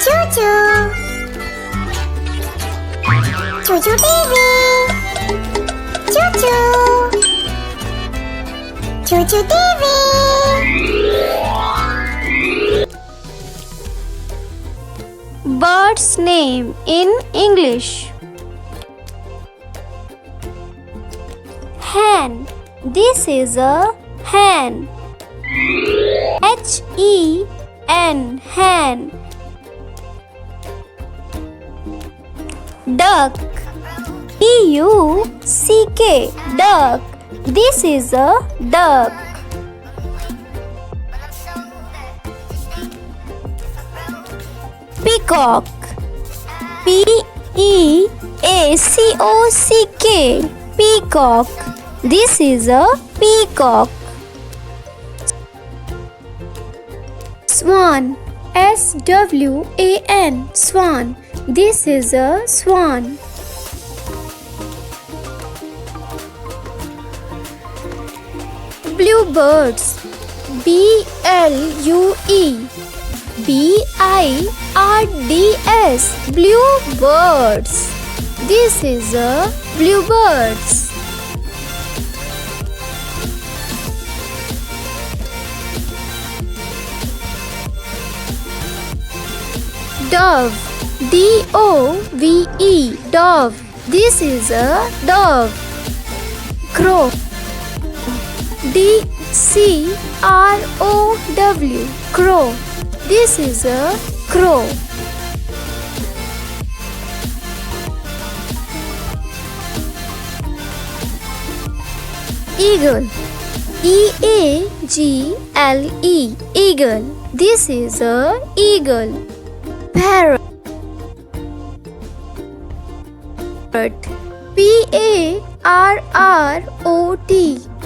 Chuuchuu. Chuuchuu TV. Chuuchuu. Chuuchuu TV. Bird's name in English. Hen. This is a hen. Hen. Hen. Duck. Duck. Duck. This is a duck. Peacock. Peacock. Peacock. This is a peacock. Swan. Swan. Swan. This is a swan. Bluebirds. Birds. Bluebirds. This is a bluebirds. Dove. Dove. Dove. This is a dove. Crow. Crow. Crow. This is a crow. Eagle. Eagle. This is a eagle. Parrot. Parrot.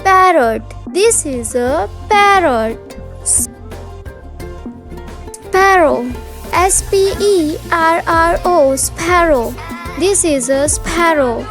Parrot. This is a parrot. Sparrow. Sparrow. Sparrow. This is a sparrow.